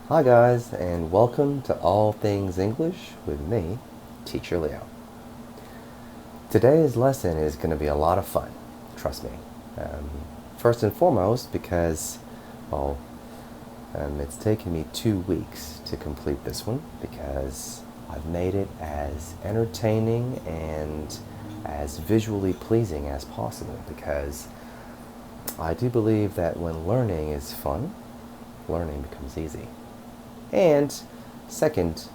Hi guys, and welcome to All Things English with me, Teacher Leo. Today's lesson is going to be a lot of fun, trust me. First and foremost because, it's taken me 2 weeks to complete this one because I've made it as entertaining and as visually pleasing as possible because I do believe that when learning is fun, learning becomes easy. And second,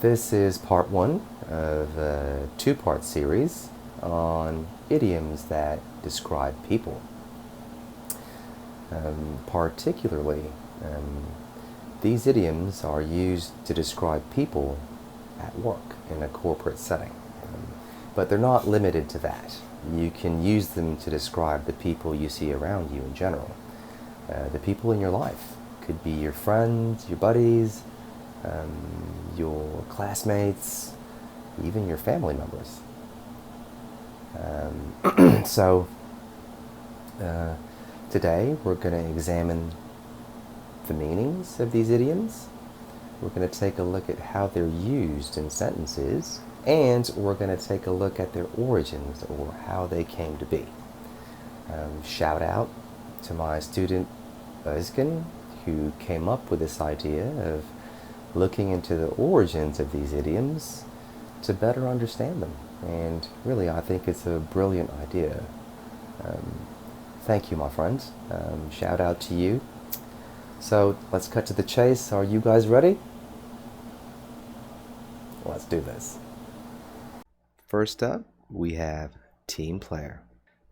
this is part one of a two-part series on idioms that describe people. Particularly, these idioms are used to describe people at work in a corporate setting. But they're not limited to that. You can use them to describe the people you see around you in general, the people in your life. Could be your friends, your buddies, your classmates, even your family members. So today we're going to examine the meanings of these idioms. We're going to take a look at how they're used in sentences, and we're going to take a look at their origins or how they came to be. Shout out to my student Özgen, who came up with this idea of looking into the origins of these idioms to better understand them. And really, I think it's a brilliant idea. Thank you, my friends. Shout out to you. So let's cut to the chase. Are you guys ready? Let's do this. First up, we have team player.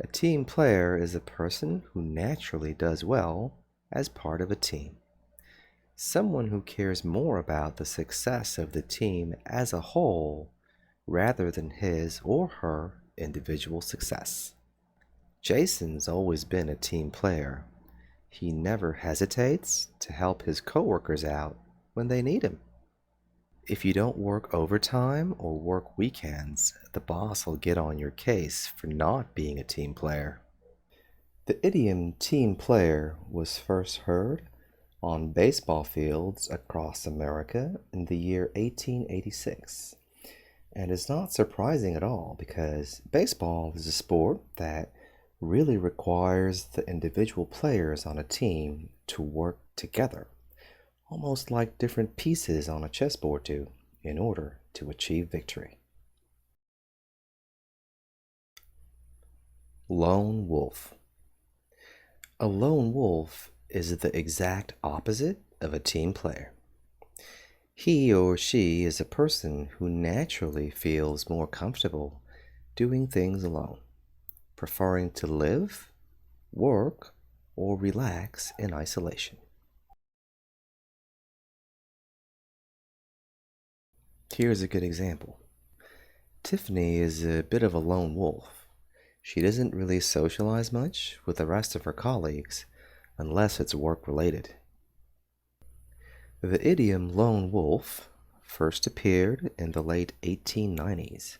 A team player is a person who naturally does well as part of a team. Someone who cares more about the success of the team as a whole rather than his or her individual success. Jason's always been a team player. He never hesitates to help his coworkers out when they need him. If you don't work overtime or work weekends, the boss will get on your case for not being a team player. The idiom team player was first heard on baseball fields across America in the year 1886. And it's not surprising at all because baseball is a sport that really requires the individual players on a team to work together, almost like different pieces on a chessboard do, in order to achieve victory. Lone wolf. A lone wolf is the exact opposite of a team player. He or she is a person who naturally feels more comfortable doing things alone, preferring to live, work, or relax in isolation. Here's a good example. Tiffany is a bit of a lone wolf. She doesn't really socialize much with the rest of her colleagues unless it's work-related. The idiom lone wolf first appeared in the late 1890s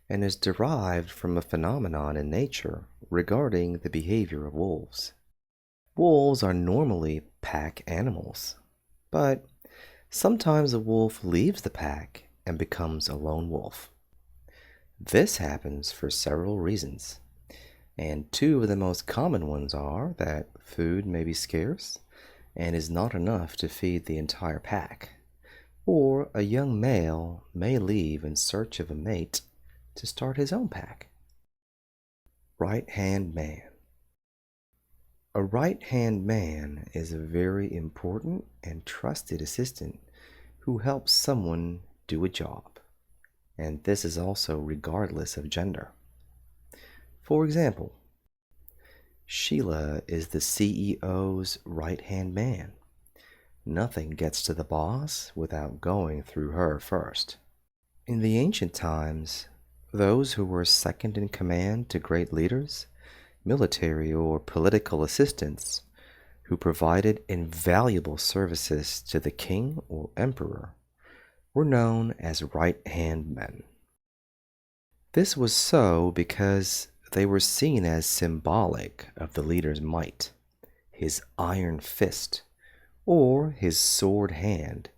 and is derived from a phenomenon in nature regarding the behavior of wolves. Wolves are normally pack animals, but sometimes a wolf leaves the pack and becomes a lone wolf. This happens for several reasons, and two of the most common ones are that food may be scarce and is not enough to feed the entire pack, or a young male may leave in search of a mate to start his own pack. Right-hand man. A right-hand man is a very important and trusted assistant who helps someone do a job, and this is also regardless of gender. For example, Sheila is the CEO's right-hand man. Nothing gets to the boss without going through her first. In the ancient times, those who were second in command to great leaders, military or political assistants, who provided invaluable services to the king or emperor, were known as right-hand men. This was so because they were seen as symbolic of the leader's might, his iron fist, or his sword hand,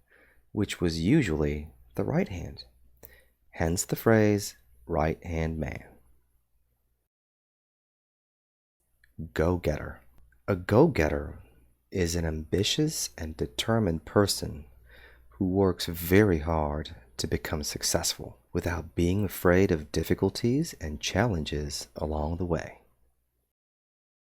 which was usually the right hand. Hence the phrase, right-hand man. Go-getter. A go-getter is an ambitious and determined person who works very hard to become successful without being afraid of difficulties and challenges along the way.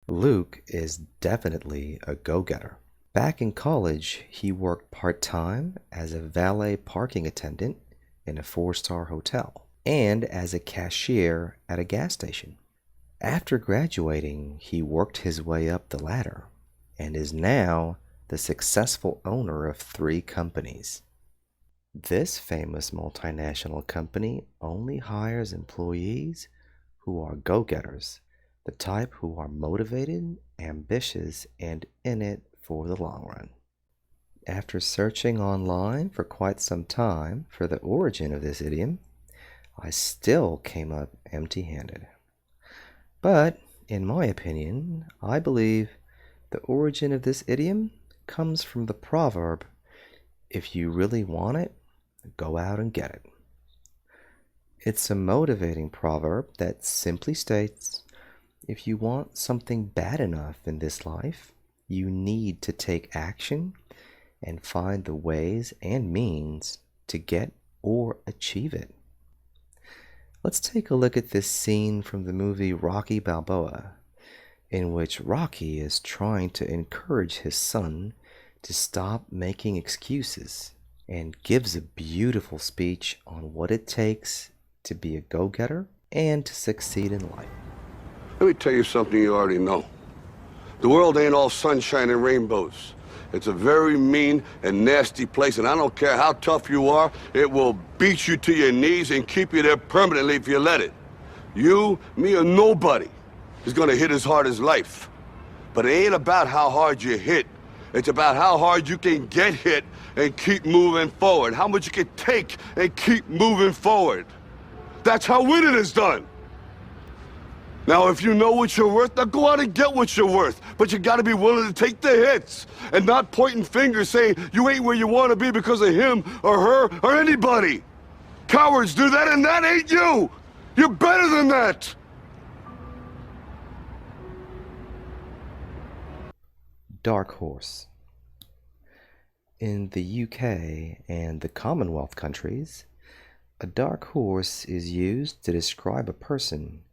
Luke is definitely a go-getter. Back in college, he worked part-time as a valet parking attendant in a 4-star hotel and as a cashier at a gas station. After graduating, he worked his way up the ladder and is now the successful owner of 3 companies. This famous multinational company only hires employees who are go-getters, the type who are motivated, ambitious, and in it for the long run. After searching online for quite some time for the origin of this idiom, I still came up empty-handed. But, in my opinion, I believe the origin of this idiom comes from the proverb, "If you really want it, go out and get it." It's a motivating proverb that simply states, if you want something bad enough in this life, you need to take action and find the ways and means to get or achieve it. Let's take a look at this scene from the movie Rocky Balboa, in which Rocky is trying to encourage his son to stop making excuses and gives a beautiful speech on what it takes to be a go-getter and to succeed in life. Let me tell you something you already know. The world ain't all sunshine and rainbows. It's a very mean and nasty place, and I don't care how tough you are, it will beat you to your knees and keep you there permanently if you let it. You, me, or nobody is gonna hit as hard as life. But it ain't about how hard you hit. It's about how hard you can get hit and keep moving forward. How much you can take and keep moving forward. That's how winning is done. Now, if you know what you're worth, now go out and get what you're worth. But you gotta be willing to take the hits and not pointing fingers saying you ain't where you wanna be because of him or her or anybody. Cowards do that, and that ain't you. You're better than that. Dark horse. In the UK and the Commonwealth countries, a dark horse is used to describe a person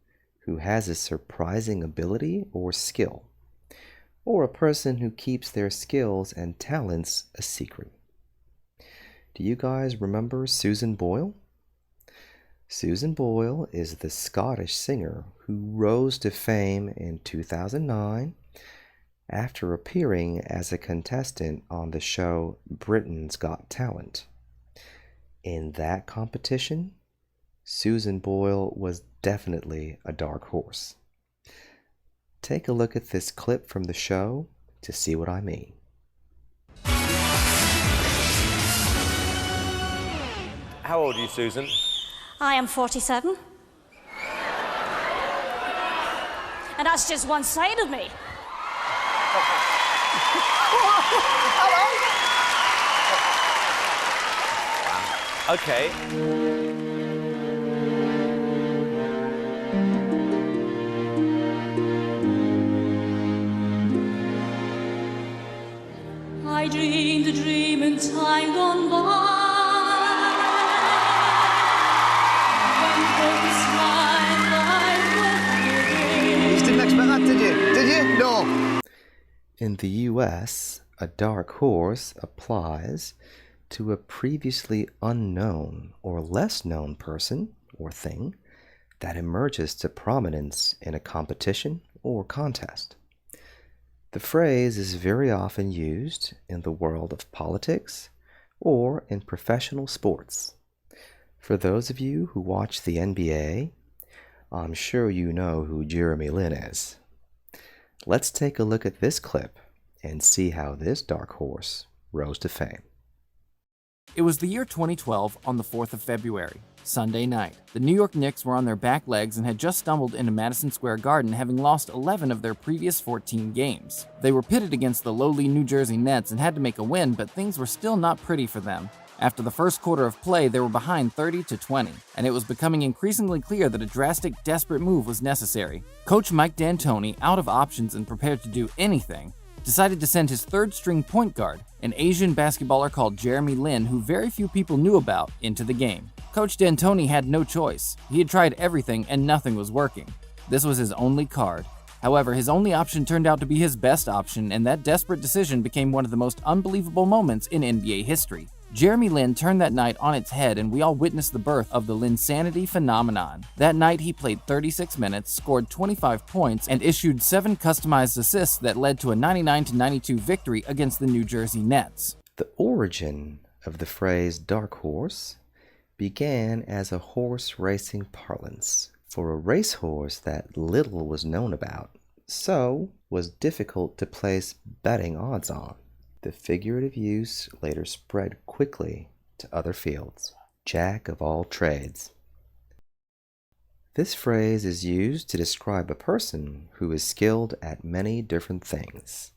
who has a surprising ability or skill, or a person who keeps their skills and talents a secret. Do you guys remember Susan Boyle? Susan Boyle is the Scottish singer who rose to fame in 2009 after appearing as a contestant on the show Britain's Got Talent. In that competition, Susan Boyle was definitely a dark horse. Take a look at this clip from the show to see what I mean. How old are you, Susan? I am 47. And that's just one side of me. Okay. I dreamed a dream in time gone by. When folks smiled, I You didn't expect that, did you? Did you? No. In the US, a dark horse applies to a previously unknown or less known person or thing that emerges to prominence in a competition or contest. The phrase is very often used in the world of politics or in professional sports. For those of you who watch the NBA, I'm sure you know who Jeremy Lin is. Let's take a look at this clip and see how this dark horse rose to fame. It was the year 2012 on the 4th of February. Sunday night. The New York Knicks were on their back legs and had just stumbled into Madison Square Garden, having lost 11 of their previous 14 games. They were pitted against the lowly New Jersey Nets and had to make a win, but things were still not pretty for them. After the first quarter of play, they were behind 30-20, and it was becoming increasingly clear that a drastic, desperate move was necessary. Coach Mike D'Antoni, out of options and prepared to do anything, decided to send his third-string point guard, an Asian basketballer called Jeremy Lin, who very few people knew about, into the game. Coach D'Antoni had no choice. He had tried everything and nothing was working. This was his only card. However, his only option turned out to be his best option, and that desperate decision became one of the most unbelievable moments in NBA history. Jeremy Lin turned that night on its head, and we all witnessed the birth of the Linsanity phenomenon. That night, he played 36 minutes, scored 25 points, and issued 7 customized assists that led to a 99-92 victory against the New Jersey Nets. The origin of the phrase dark horse began as a horse racing parlance for a racehorse that little was known about, so was difficult to place betting odds on. The figurative use later spread quickly to other fields. Jack of all trades. This phrase is used to describe a person who is skilled at many different things.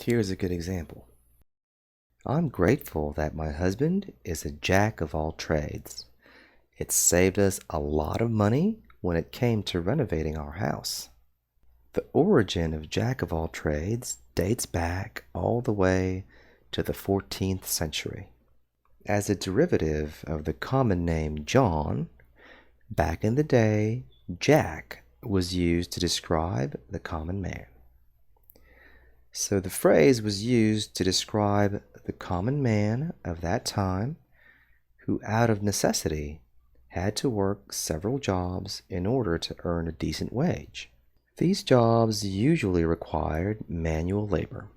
Here's a good example. I'm grateful that my husband is a jack of all trades. It saved us a lot of money when it came to renovating our house. The origin of jack of all trades dates back all the way to the 14th century. As a derivative of the common name John, back in the day, Jack was used to describe the common man. So the phrase was used to describe the common man of that time who, out of necessity, had to work several jobs in order to earn a decent wage. These jobs usually required manual labor,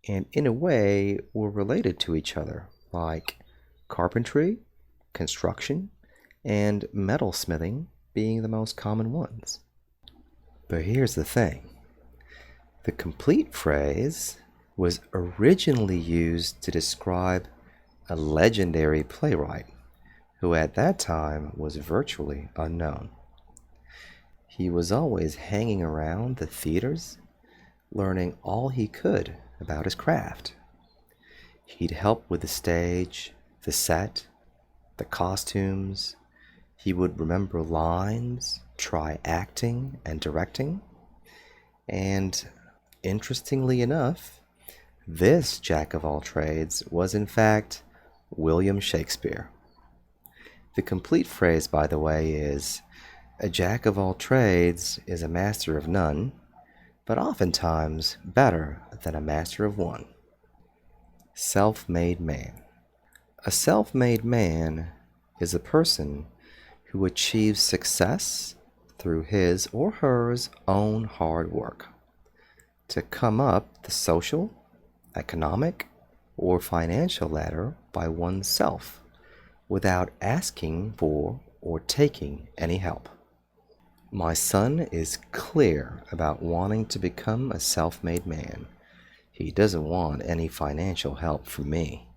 and in a way were related to each other, like carpentry, construction, and metalsmithing being the most common ones. But here's the thing. The complete phrase was originally used to describe a legendary playwright who at that time was virtually unknown. He was always hanging around the theaters, learning all he could about his craft. He'd help with the stage, the set, the costumes. He would remember lines, try acting and directing. And interestingly enough, this jack of all trades was in fact William Shakespeare. The complete phrase, by the way, is a jack of all trades is a master of none, but oftentimes better than a master of one. Self-made man. A self-made man is a person who achieves success through his or her own hard work to come up the social, economic, or financial ladder by oneself without asking for or taking any help. My son is clear about wanting to become a self-made man. He doesn't want any financial help from me.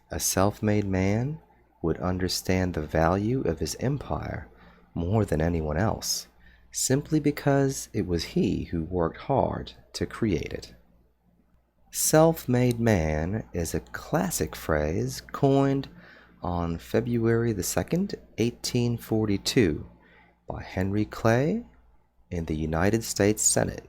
A self-made man would understand the value of his empire more than anyone else, simply because it was he who worked hard to create it. Self-made man is a classic phrase coined on February the 2nd, 1842, by Henry Clay in the United States Senate,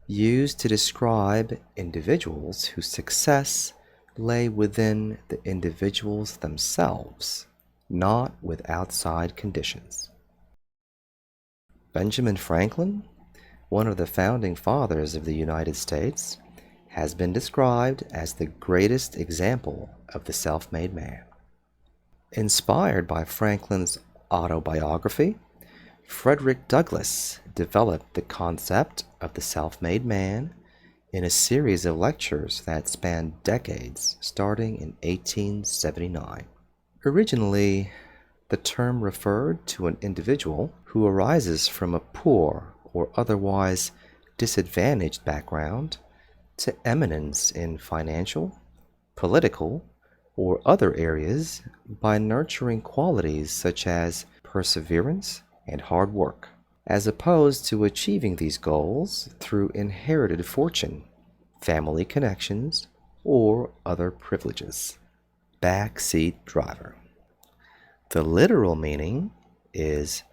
used to describe individuals whose success lay within the individuals themselves, not with outside conditions. Benjamin Franklin, one of the founding fathers of the United States, has been described as the greatest example of the self-made man. Inspired by Franklin's autobiography, Frederick Douglass developed the concept of the self-made man in a series of lectures that spanned decades, starting in 1879. Originally, the term referred to an individual who arises from a poor or otherwise disadvantaged background to eminence in financial, political, or other areas by nurturing qualities such as perseverance and hard work, as opposed to achieving these goals through inherited fortune, family connections, or other privileges. Backseat driver. The literal meaning is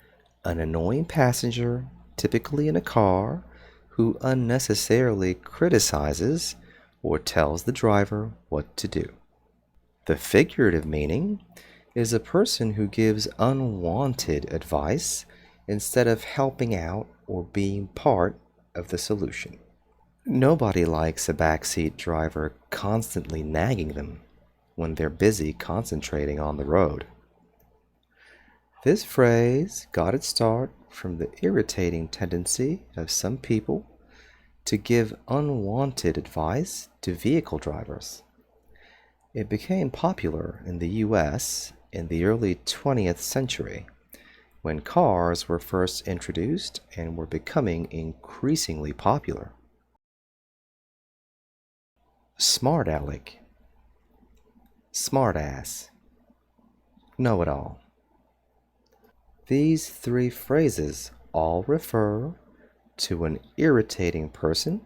an annoying passenger, typically in a car, who unnecessarily criticizes or tells the driver what to do. The figurative meaning is a person who gives unwanted advice instead of helping out or being part of the solution. Nobody likes a backseat driver constantly nagging them when they're busy concentrating on the road. This phrase got its start from the irritating tendency of some people to give unwanted advice to vehicle drivers. It became popular in the US in the early 20th century when cars were first introduced and were becoming increasingly popular. Smart Aleck, smartass, know-it-all. These three phrases all refer to an irritating person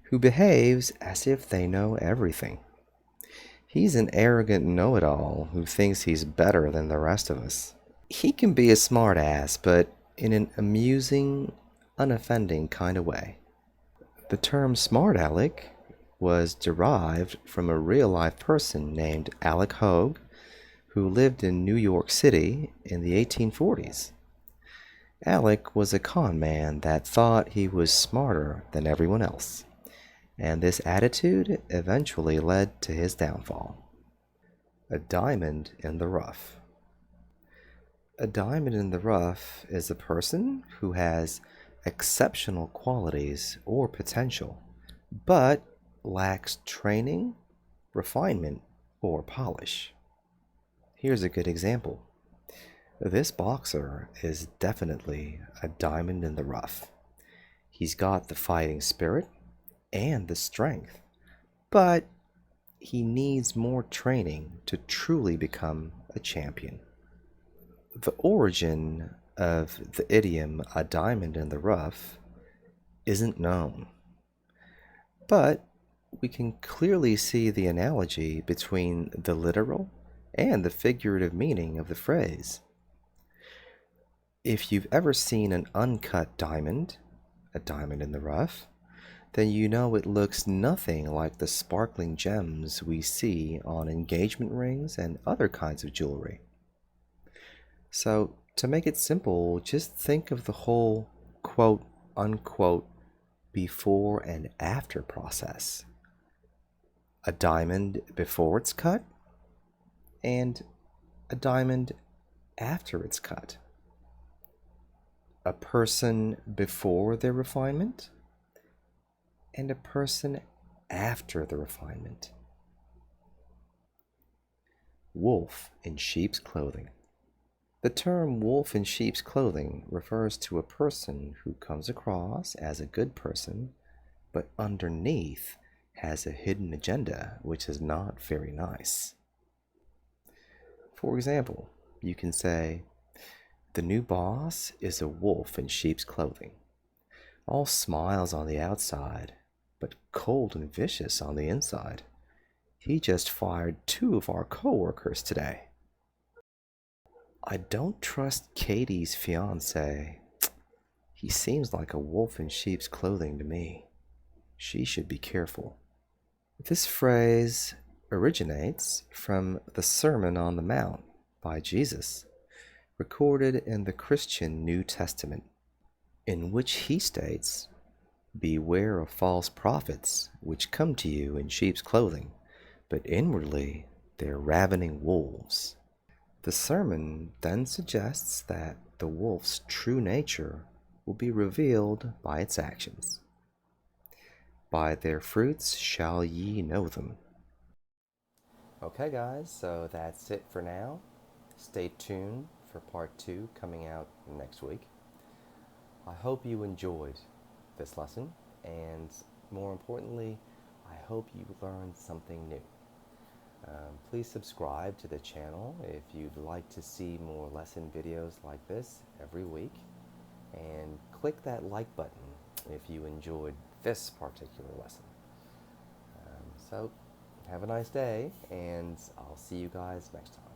who behaves as if they know everything. He's an arrogant know-it-all who thinks he's better than the rest of us. He can be a smartass, but in an amusing, unoffending kind of way. The term smart Aleck was derived from a real-life person named Aleck who lived in New York City in the 1840s. Aleck was a con man that thought he was smarter than everyone else, and this attitude eventually led to his downfall. A diamond in the rough. A diamond in the rough is a person who has exceptional qualities or potential, but lacks training, refinement, or polish. Here's a good example. This boxer is definitely a diamond in the rough. He's got the fighting spirit and the strength, but he needs more training to truly become a champion. The origin of the idiom "a diamond in the rough" isn't known, but we can clearly see the analogy between the literal and the figurative meaning of the phrase. If you've ever seen an uncut diamond, a diamond in the rough, then you know it looks nothing like the sparkling gems we see on engagement rings and other kinds of jewelry. So, to make it simple, just think of the whole quote unquote before and after process. A diamond before it's cut, and a diamond after it's cut. A person before their refinement, and a person after the refinement. Wolf in sheep's clothing. The term wolf in sheep's clothing refers to a person who comes across as a good person, but underneath has a hidden agenda which is not very nice. For example, you can say, "The new boss is a wolf in sheep's clothing, all smiles on the outside, but cold and vicious on the inside. He just fired 2 of our coworkers today." "I don't trust Katie's fiancé. He seems like a wolf in sheep's clothing to me. She should be careful." This phrase originates from the Sermon on the Mount by Jesus, recorded in the Christian New Testament, in which he states, "Beware of false prophets, which come to you in sheep's clothing, but inwardly they're ravening wolves." The sermon then suggests that the wolf's true nature will be revealed by its actions. "By their fruits shall ye know them." Okay guys, so that's it for now. Stay tuned for part 2 coming out next week. I hope you enjoyed this lesson, and more importantly, I hope you learned something new. Please subscribe to the channel if you'd like to see more lesson videos like this every week. And click that like button if you enjoyed this particular lesson. So, have a nice day, and I'll see you guys next time.